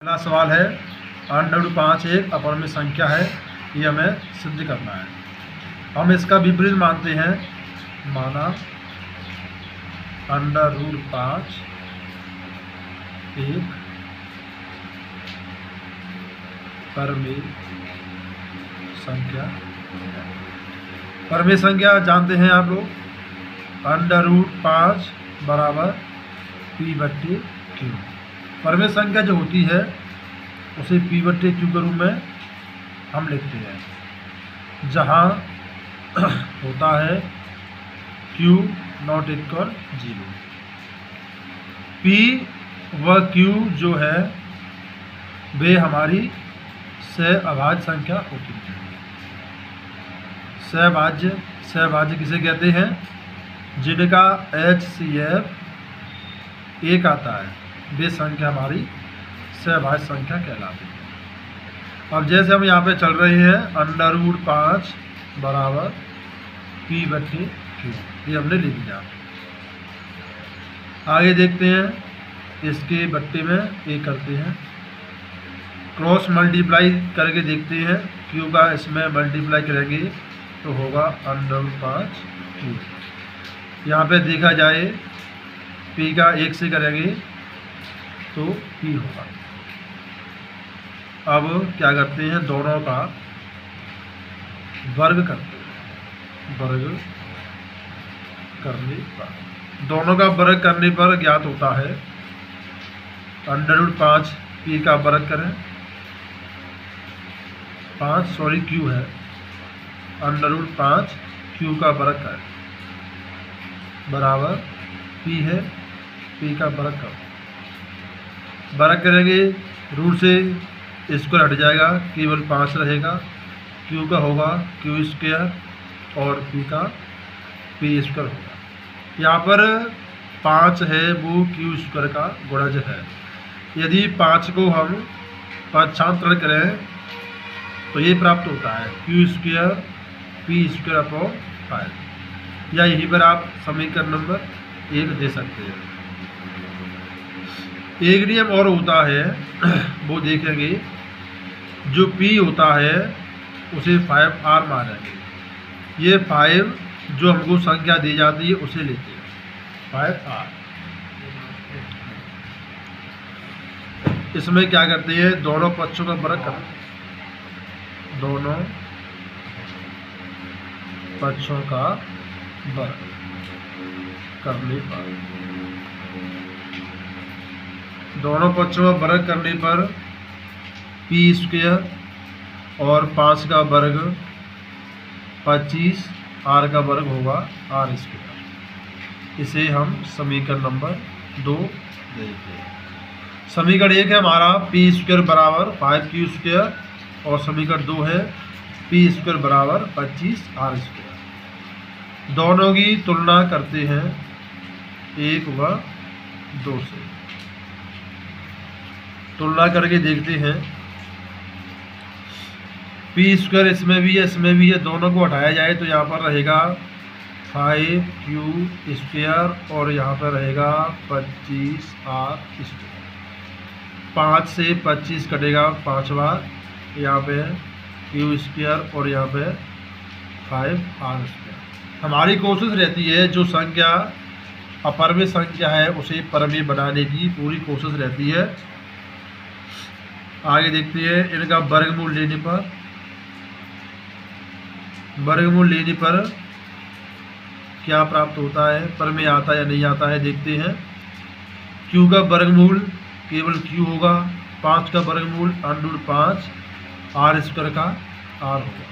पहला सवाल है √5 एक अपरिमेय संख्या है, ये हमें सिद्ध करना है। हम इसका विपरीत मानते हैं, माना √5 एक परिमेय संख्या। परिमेय संख्या जानते हैं आप लोग, √5 बराबर P/Q। परिमेय संख्या जो होती है उसे P/Q के रूप में हम लिखते हैं, जहाँ होता है Q ≠ 0। P व Q जो है वे हमारी सहअभाज्य संख्या होती है। सहभाज्य किसे कहते हैं? जिनका HCF 1 आता है, वे संख्या हमारी सहभाज्य संख्या कहलाती है। अब जैसे हम यहाँ पे चल रहे हैं √5 बराबर P/Q, ये हमने लिख दिया। आगे देखते हैं, इसके बट्टे में एक करते हैं, क्रॉस मल्टीप्लाई करके देखते हैं। Q का इसमें मल्टीप्लाई करेंगे तो होगा √5Q। यहाँ पे देखा जाए P का 1 से करेंगे तो P होगा। अब क्या करते हैं, दोनों का वर्ग करते हैं। वर्ग करने पर, दोनों का वर्ग करने पर ज्ञात होता है √5 P का वर्ग करें, Q है, √5 Q का वर्ग करें बराबर P है, P का वर्ग करो। वर्ग करेंगे, रूट से स्क्वायर हट जाएगा, केवल 5 रहेगा। Q का होगा Q² और P का P² होगा। यहाँ पर 5 है, वो Q² का गुणज है। यदि 5 को हम पक्षांतरण करें तो ये प्राप्त होता है Q² P²/5, या यहीं पर आप समीकरण नंबर 1 दे सकते हैं। एक नियम और होता है, वो देखेंगे, जो P होता है उसे 5R मानेंगे। ये 5 जो हमको संख्या दी जाती है उसे लेते हैं, 5R। इसमें क्या करते हैं, दोनों पक्षों का वर्ग करते हैं। दोनों पक्षों का वर्ग करने पर, दोनों पक्षों का वर्ग करने पर P² और 5 का वर्ग 25, R का वर्ग होगा R²। इसे हम समीकरण नंबर 2 देखते हैं। समीकरण 1 है हमारा P² बराबर 5Q², और समीकरण 2 है P² बराबर 25R²। दोनों की तुलना करते हैं 1 व 2 से। तुलना करके देखते हैं, P² इसमें भी है, इसमें भी है, दोनों को हटाया जाए तो यहाँ पर रहेगा 5Q² और यहाँ पर रहेगा 25R²। 5 से 25 कटेगा 5 बार, यहाँ पे Q² और यहाँ पे 5R²। हमारी कोशिश रहती है जो संख्या अपरिमेय संख्या है उसे परिमेय बनाने की पूरी कोशिश रहती है। आगे देखते हैं, इनका वर्गमूल लेने पर क्या प्राप्त होता है, परिमेय आता है या नहीं आता है, देखते हैं। Q का वर्गमूल केवल Q होगा, 5 का वर्गमूल √5 R² का R होगा।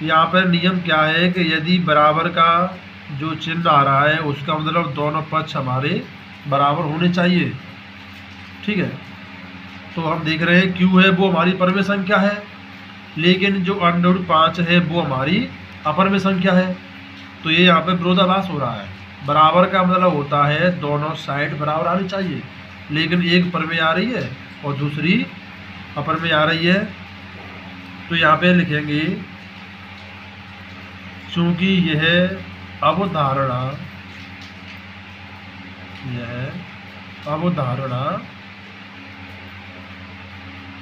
यहाँ पर नियम क्या है कि यदि बराबर का जो चिन्ह आ रहा है उसका मतलब दोनों पक्ष हमारे बराबर होने चाहिए, ठीक है। तो हम देख रहे हैं Q है वो हमारी परिमेय संख्या है, लेकिन जो √5 है वो हमारी अपरिमेय संख्या है। तो ये यहाँ पे विरोधाभास हो रहा है। बराबर का मतलब होता है दोनों साइड बराबर आनी चाहिए, लेकिन एक परिमेय आ रही है और दूसरी अपरिमेय आ रही है। तो यहाँ पे लिखेंगे, चूँकि यह अवधारणा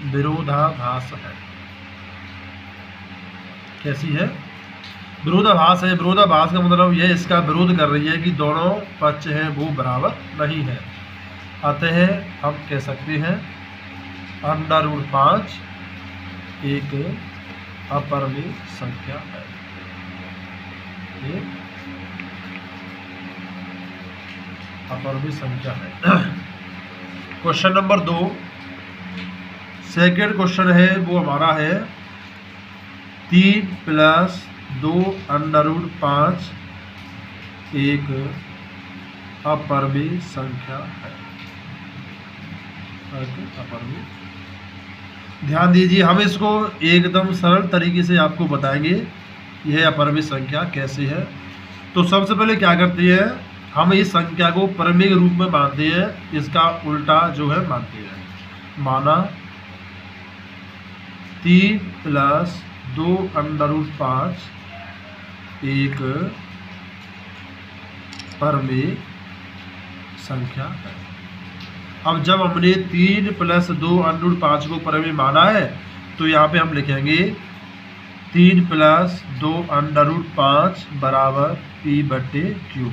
विरोधाभास है। कैसी है? विरोधाभास है। विरोधाभास का मतलब यह इसका विरोध कर रही है कि दोनों पक्ष हैं वो बराबर नहीं है। अतः हम कह सकते हैं √5 एक अपरिमेय संख्या है। एक अपरिमेय संख्या है। क्वेश्चन नंबर 2, सेकेंड क्वेश्चन है वो हमारा है 3 + 2 √5 एक अपरिमेय संख्या है। अपरिमेय। ध्यान दीजिए, हम इसको एकदम सरल तरीके से आपको बताएंगे यह अपरिमेय संख्या कैसे है। तो सबसे पहले क्या करते हैं, हम इस संख्या को परिमेय रूप में मानते हैं, इसका उल्टा जो है मानते हैं। माना 3 + 2 √5 एक परिमेय संख्या है। अब जब हमने 3 + 2 √5 को परिमेय माना है तो यहाँ पे हम लिखेंगे 3 + 2 √5 बराबर P/Q,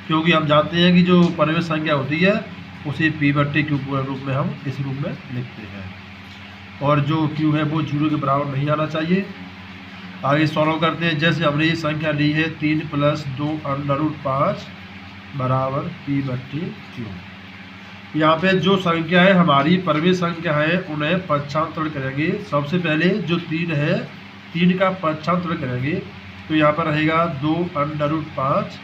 क्योंकि हम जानते हैं कि जो परिमेय संख्या होती है उसे P/Q के रूप में हम इस रूप में लिखते हैं, और जो Q है वो 0 के बराबर नहीं आना चाहिए। आगे सॉल्व करते हैं। जैसे हमने ये संख्या ली है 3 + 2 √5 बराबर P/Q। यहाँ पे जो संख्या है हमारी परिमेय संख्या है उन्हें पक्षांतरण करेंगे। सबसे पहले जो 3 है 3 का पक्षांतरण करेंगे तो यहाँ पर रहेगा 2 √5।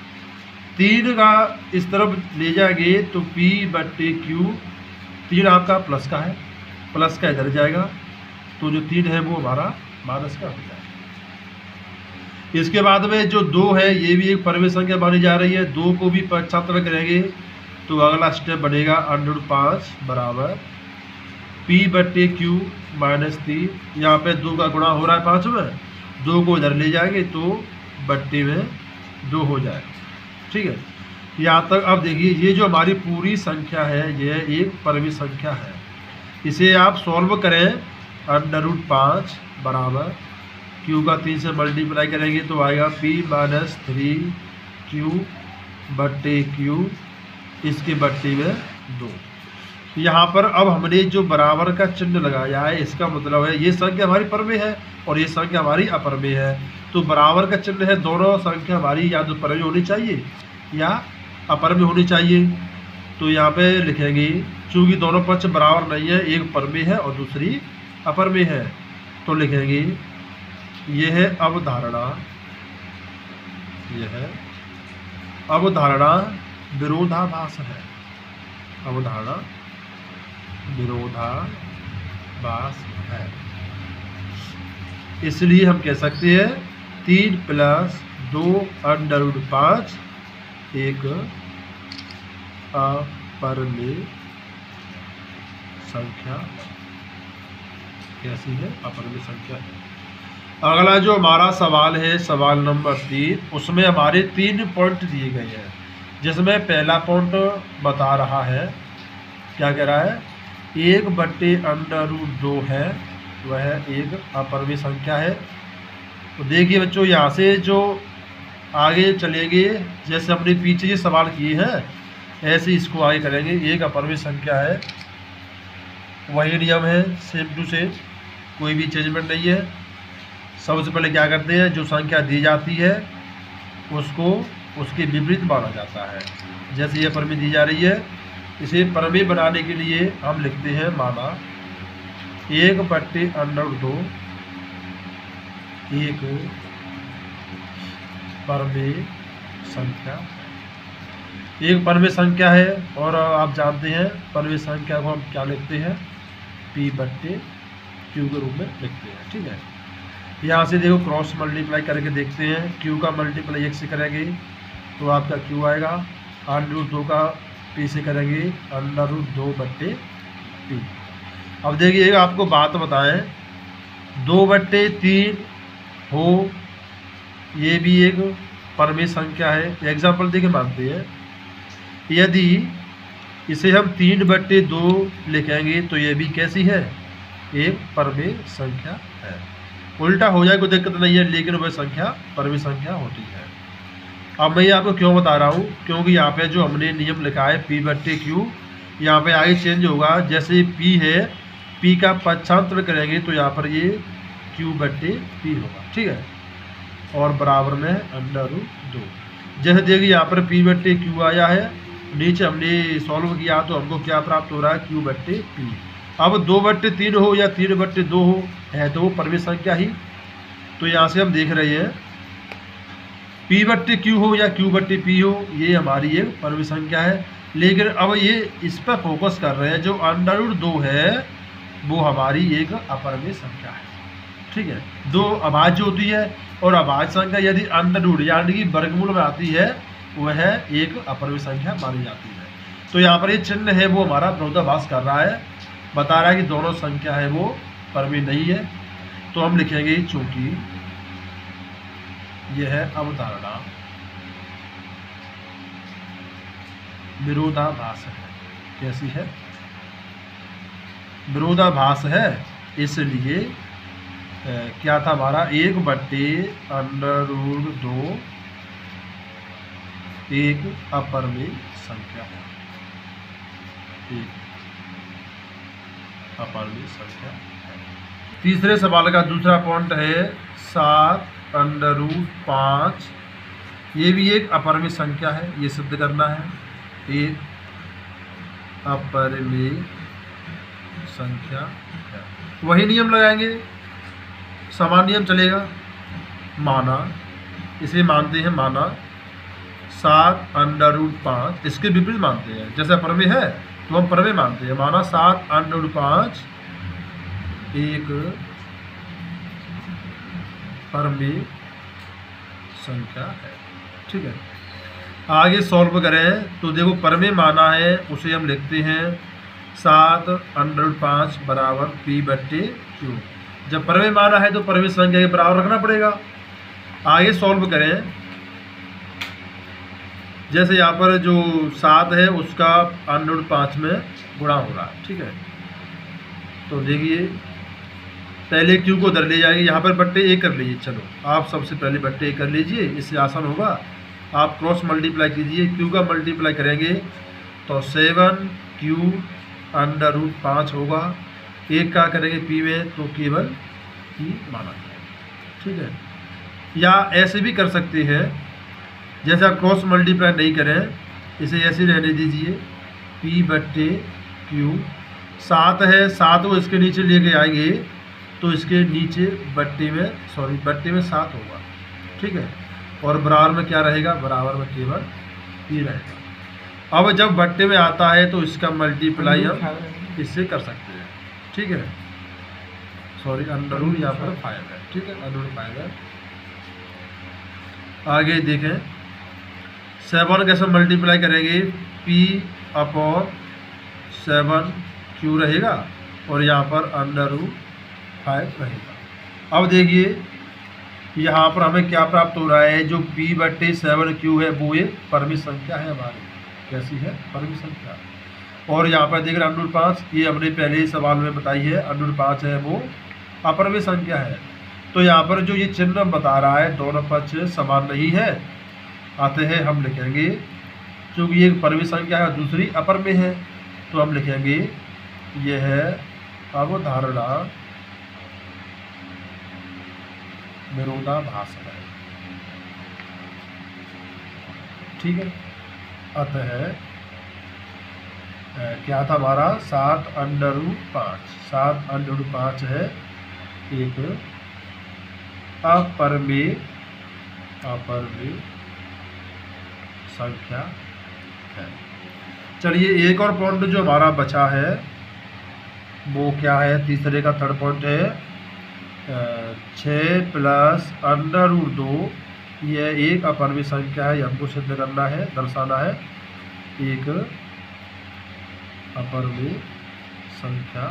3 का इस तरफ ले जाएंगे तो P/Q, 3 आपका प्लस का है, प्लस का इधर जाएगा तो जो 3 है वो हमारा माइनस का हो जाएगा। इसके बाद में जो 2 है ये भी एक परिमेय संख्या मानी जा रही है। 2 को भी पक्षांतरण करेंगे तो अगला स्टेप बनेगा √5 बराबर P/Q -3। यहाँ पे 2 का गुणा हो रहा है 5 में, 2 को इधर ले जाएंगे तो बट्टे में 2 हो जाएगा। ठीक है, यहाँ तक। अब देखिए ये जो हमारी पूरी संख्या है यह एक परिमेय संख्या है। इसे आप सॉल्व करें √5 बराबर Q का 3 से मल्टीप्लाई करेंगे तो आएगा P - 3Q/Q, इसके बट्टे में 2। यहाँ पर अब हमने जो बराबर का चिन्ह लगाया है इसका मतलब है ये संख्या हमारी परिमेय है और ये संख्या हमारी अपरिमेय है। तो बराबर का चिन्ह है, दोनों संख्या हमारी या तो परिमेय होनी चाहिए या अपरिमेय होनी चाहिए। तो यहाँ पे लिखेंगे चूँकि दोनों पक्ष बराबर नहीं है, एक परिमेय है और दूसरी अपरिमेय है, तो लिखेंगे यह है अवधारणा, यह अवधारणा विरोधाभास है। अवधारणा विरोधाभास है। इसलिए हम कह सकते हैं 3 + 2 √5 एक अपरिमेय संख्या। कैसी है? अपरिमेय संख्या है। अगला जो हमारा सवाल है, सवाल नंबर 3, उसमें हमारे 3 पॉइंट दिए गए हैं, जिसमें पहला पॉइंट बता रहा है, क्या कह रहा है, 1/√2 है, वह एक अपरिमेय संख्या है। तो देखिए बच्चों, यहाँ से जो आगे चलेंगे, जैसे हमने पीछे ये सवाल किए हैं ऐसे इसको आगे करेंगे। एक अपरिमेय संख्या है, वही नियम है, सेम टू सेम, कोई भी चेंजमेंट नहीं है। सबसे पहले क्या करते हैं, जो संख्या दी जाती है उसको उसके विपरीत माना जाता है। जैसे ये परिमेय दी जा रही है, इसे परिमेय बनाने के लिए हम लिखते हैं माना 1/√2 एक परिमेय संख्या, एक परिमेय संख्या है। और आप जानते हैं परिमेय संख्या को हम क्या लिखते हैं, P/Q के रूप में लिखते हैं। ठीक है, यहाँ से देखो क्रॉस मल्टीप्लाई करके देखते हैं। Q का मल्टीप्लाई 1 से करेंगे तो आपका Q आएगा, √2 का P से करेंगे √2/P। अब देखिए आपको बात बताएं, 2/3 हो, ये भी एक परिमेय संख्या है। एग्जाम्पल देखिए मानते हैं, यदि इसे हम 3/2 लिखेंगे तो ये भी कैसी है, एक परमेय संख्या है। उल्टा हो जाए कोई दिक्कत नहीं है, लेकिन वह संख्या परमेय संख्या होती है। अब मैं आपको क्यों बता रहा हूँ, क्योंकि यहाँ पे जो हमने नियम लिखा है P/Q, यहाँ पे आगे चेंज होगा। जैसे P है, P का पक्षांतर करेंगे तो यहाँ पर ये Q/P होगा, ठीक है, और बराबर में √2। जैसे देखिए यहाँ पर P/Q आया है, नीचे हमने सॉल्व किया तो हमको क्या प्राप्त हो रहा है, Q/P। अब 2/3 हो या 3/2 हो, है तो वो परमेय संख्या ही। तो यहाँ से हम देख रहे हैं P/Q हो या Q/P हो, ये हमारी एक परमेय संख्या है। लेकिन अब ये इस पर फोकस कर रहे हैं, जो √2 है वो हमारी एक अपरमेय संख्या है, ठीक है। दो अभाज्य होती है, और अभाज्य संख्या यदि √, यानी कि वर्गमूल में आती है, वह एक अपरमेय संख्या मानी जाती है। तो यहाँ पर ये चिन्ह है वो हमारा विरोधाभास कर रहा है, बता रहा है कि दोनों संख्या है वो परमेय नहीं है। तो हम लिखेंगे चूंकि यह है अवधारणा विरोधाभास है। कैसी है? विरोधाभास है, इसलिए क्या था हमारा 1/√2 एक अपरमेय संख्या है, एक अपरमेय संख्या है। तीसरे सवाल का दूसरा पॉइंट है 7√5, ये भी एक अपरमेय संख्या है, ये सिद्ध करना है, एक अपरमेय संख्या है। वही नियम लगाएंगे, समान नियम चलेगा। माना, इसे मानते हैं माना 7√5, इसके विपरीत मानते हैं। जैसे परमेय है तो हम परमेय मानते हैं। माना 7√5 एक परमेय संख्या है, ठीक है। आगे सॉल्व करें तो देखो परमेय माना है, उसे हम लिखते हैं 7√5 बराबर P/Q। जब परमेय माना है तो परमेय संख्या के बराबर रखना पड़ेगा। आगे सॉल्व करें, जैसे यहाँ पर जो 7 है उसका √5 में गुणा हो रहा है, ठीक है। तो देखिए पहले Q को उधर ले जाएंगे, यहाँ पर /1 कर लीजिए। चलो आप सबसे पहले /1 कर लीजिए, इससे आसान होगा। आप क्रॉस मल्टीप्लाई कीजिए, Q का मल्टीप्लाई करेंगे तो 7Q √5 होगा। एक का करेंगे P में तो केवल P माना जाएगा, ठीक है। या ऐसे भी कर सकते हैं, जैसे आप क्रॉस मल्टीप्लाई नहीं करें, इसे ऐसे रहने दीजिए। P/Q 7 है, 7 को इसके नीचे लेके आएंगे तो इसके नीचे बट्टे में 7 होगा, ठीक है। और बराबर में क्या रहेगा, बराबर में केवल P रहेगा। अब जब बट्टे में आता है तो इसका मल्टीप्लाई हम इससे कर सकते हैं, ठीक है। √, यहाँ पर 5 है, ठीक है, √5 है। आगे देखें 7 कैसे मल्टीप्लाई करेंगे, P/7Q रहेगा और यहाँ पर √5 रहेगा। अब देखिए यहाँ पर हमें क्या प्राप्त हो रहा है, जो P/7Q है वो एक परमेय संख्या है हमारी। कैसी है? परमेय संख्या। और यहाँ पर देख रहे हैं √5, ये हमने पहले ही सवाल में बताई है, √5 है वो अपरमेय संख्या है। तो यहाँ पर जो ये चिन्ह बता रहा है दोनों पक्ष समान नहीं है, अतः हम लिखेंगे क्योंकि एक परमेय संख्या है दूसरी अपरमेय है, तो हम लिखेंगे यह है अवधारणा विरोधाभास है, ठीक है। अतः क्या था हमारा 7√5 है एक अपरमेय संख्या है। चलिए एक और पॉइंट जो हमारा बचा है वो क्या है, तीसरे का थर्ड पॉइंट है 6 + √2, यह एक अपरमेय संख्या है, हमको सिद्ध करना है, दर्शाना है एक अपरमेय संख्या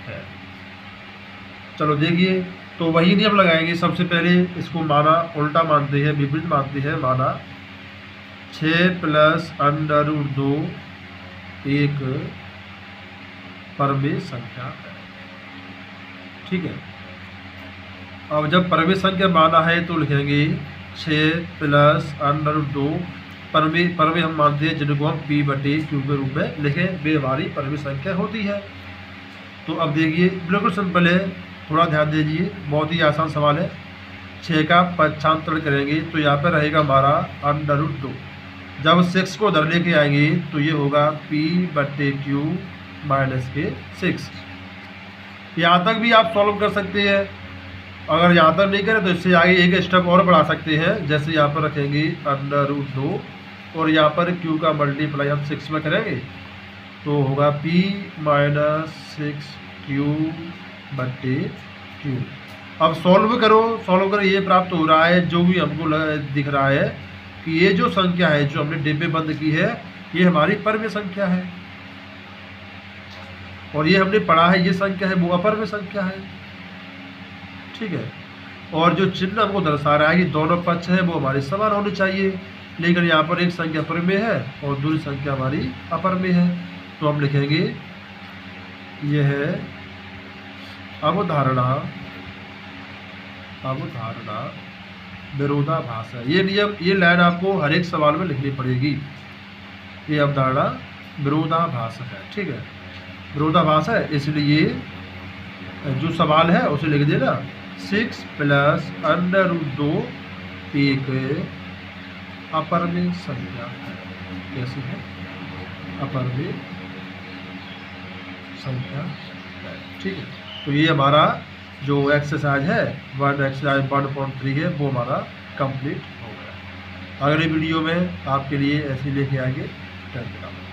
है। चलो देखिए, तो वही नियम लगाएंगे। सबसे पहले इसको माना उल्टा मानते हैं, विपरीत मानते हैं। माना 6 + √2 एक परमेय संख्या है, ठीक है। अब जब परमेय संख्या माना है तो लिखेंगे 6 प्लस √2। परमेय हम मानते हैं जिनको हम P/Q के रूप में लिखें, वे हमारी परमेय संख्या होती है। तो अब देखिए बिल्कुल सिंपल है, थोड़ा ध्यान दीजिए, बहुत ही आसान सवाल है। 6 का पक्षांतरण करेंगे तो यहाँ पर रहेगा हमारा √2। जब 6 को उधर लेके आएंगे तो ये होगा P/Q - 6। यहाँ तक भी आप सॉल्व कर सकते हैं। अगर यहाँ तक नहीं करें तो इससे आगे एक स्टेप और बढ़ा सकते हैं। जैसे यहाँ पर रखेंगे √2 और यहाँ पर Q का मल्टीप्लाई हम 6 में करेंगे तो होगा P - 6Q/Q। अब सॉल्व करो, ये प्राप्त हो रहा है, जो भी हमको दिख रहा है कि ये जो संख्या है जो हमने डिब्बे बंद की है ये हमारी परमेय संख्या है, और ये हमने पढ़ा है ये संख्या है वो अपरमेय संख्या है। ठीक है। और जो चिन्ह हमको दर्शा रहा है कि दोनों पक्ष है वो हमारे समान होने चाहिए, लेकिन यहाँ पर एक संख्या परमेय है और दूसरी संख्या हमारी अपरमेय है। तो हम लिखेंगे यह है अवधारणा विरोधाभास है। ये नियम, ये लाइन आपको हर एक सवाल में लिखनी पड़ेगी। ये अवधारणा विरोधाभास है। ठीक है, विरोधाभास है, इसलिए जो सवाल है उसे लिख देना 6 प्लस √2 एक अपरमेय संख्या है। कैसी है? अपरमेय संख्या है। ठीक है। तो ये हमारा जो एक्सरसाइज है एक्सरसाइज 1.3 है वो हमारा कंप्लीट हो गया। अगले वीडियो में आपके लिए ऐसे लेके आएंगे। Thank you.